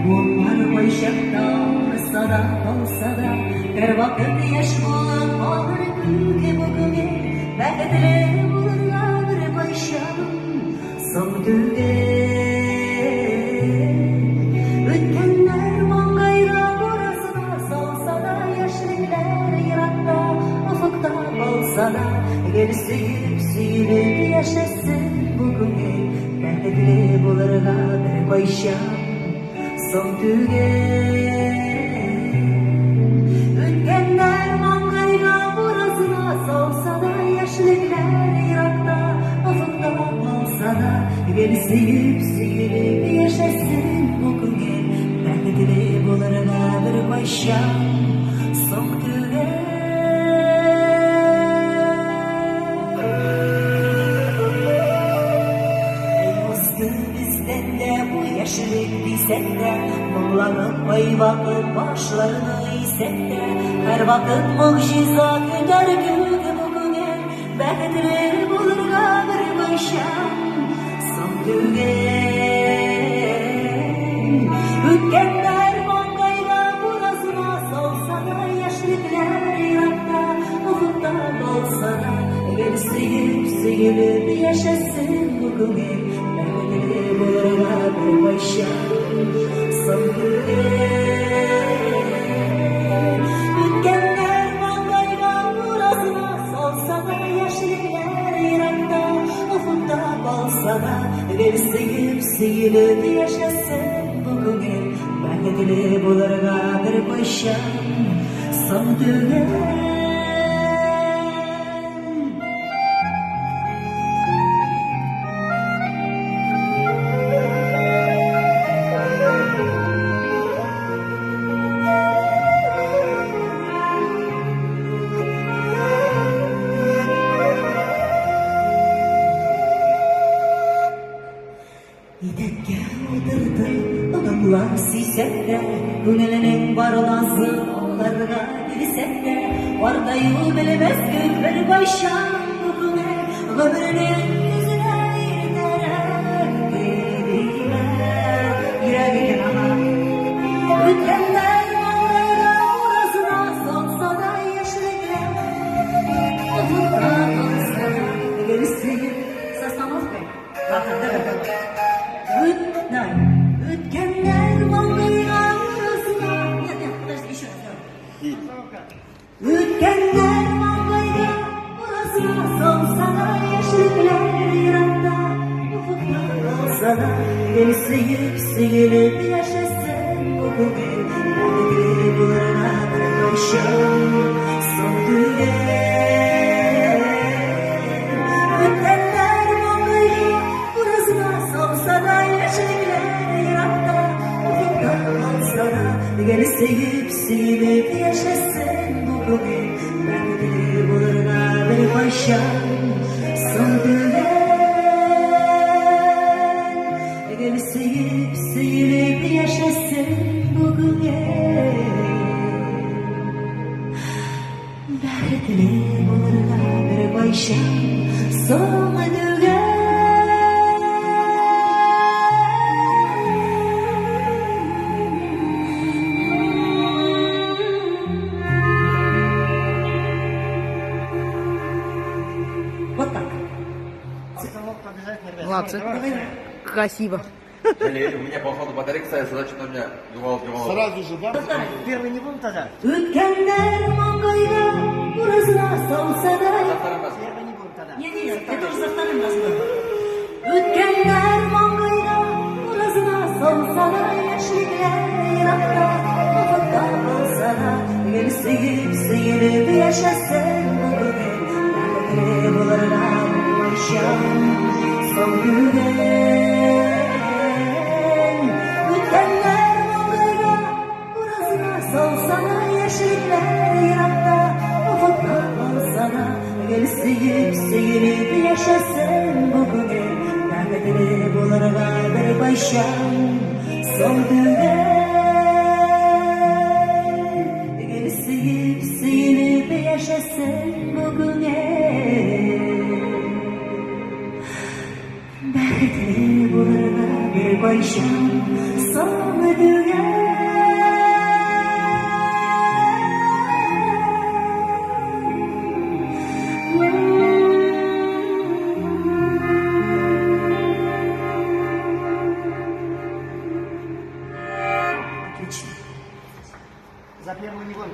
Onlar boyşakta olsa da her vakit yaş bulan ağır güge bugüne Bәділі болырға бір байшағым соң түге Өткенлер маңғайға орасына салса да Яшіліктер ирақта, ұфықта болса да Егер сүйіп яшасын бүгінге Бәділі болырға бір байшағым соң түге Өткенлер маңғайға орасына салса да Яшіліктер ирақта, ұфықта болса да Егер сүйіп яшасын бүгінге Бәділі болырға бір байшағым соң түге Яшілік дейсек те, мұңланып байбақыт башlarını исек те, әр вақыт мұғжиза күтер күгі бүгінге, бәділі болырға бір байшам соң түге. Өткенлер маңғайға бұразына салса да, яшіліктер ирақта, ұфықта болса да, егер сүйіп яшасын бүгінге, бәділі болырға бір байшағым соң түге. Өткенлер маңғайға бұразына салса да, яшіліктер ирақта, ұфықта болса да, егер сүйіп яшасын бүгінге, бәділі болырға бір байшағым соң түге. Идекке отырды ұдымлар сүйсек те, көңілінің барласы оларға білсек те, Бардайы білмес көк бір байшам бүгіне, өмірінің yüzüne ертерек келеме. Йürек екен аға. Өткенлер маңғайға орасына салса да, яшіліктер ұфықта болса да, егер сүйіп составовкой бақырды Өткенлер маңғайға орасына Өткенлер маңғайға орасына салса да, яшіліктер ирақта, ұфықта болса да, егер сүйіп яшасын бүгінге, бәділі болырға бір байшағым соң түге. Өткенлер маңғайға орасына салса да, яшіліктер ирақта, ұфықта болса да, егер сүйіп яшасын бүгінге, бәділі болырға бір байшағым соң түге. Егер сүйіп яшасын бүгінге, бәділі болырға бір байшағым соң түге. Вот так. Молодцы. Красиво. Жалею, у меня походу батарейка стоит, задача у меня ювал. Сразу же, да? Первый не будем тогда? Өткенлер маңғайға орасына салса да, Первый не будем тогда. Нет, это уже за вторым должно. Өткенлер маңғайға орасына салса да, яшіліктер ирақта, ұфықта болса да, егер сүйіп яшасын бүгінге, бәділі болырға бір байшағым соң түге. Өткенлер маңғайға орасына салса да, яшіліктер ирақта, ұфықта болса да, егер сүйіп яшасын бүгінге, бәділі болырға бір байшағым соң түге. Егер сүйіп яшасын бүгінге, бәділі болырға bir başım sana dünya За первый не будем.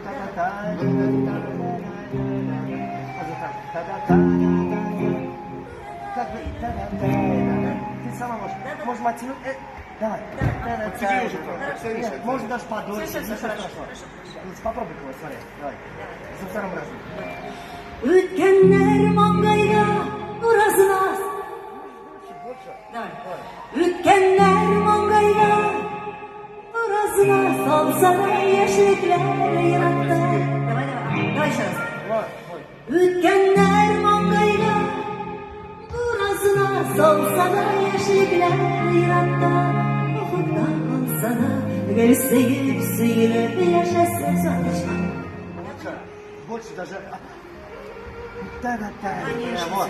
Как бы, ты сама можешь. Можно оттянуть. Давай. Подтяни уже. Хорошо. Можно даже подольше. Совершенно Ничего хорошо. страшного. Хорошо. Попробуй его, смотри. Давай. За вторым разом. O'tganlar mong'ayga urazmas. O'tganlar mong'ayga urazmas. Solsana yashliklar yiroqda. Давай еще раз. O'tganlar mong'ayga urazmas. Solsana yashliklar yiroqda. Xudodan qolsana agar suyilib yashasa Больше даже. Вот.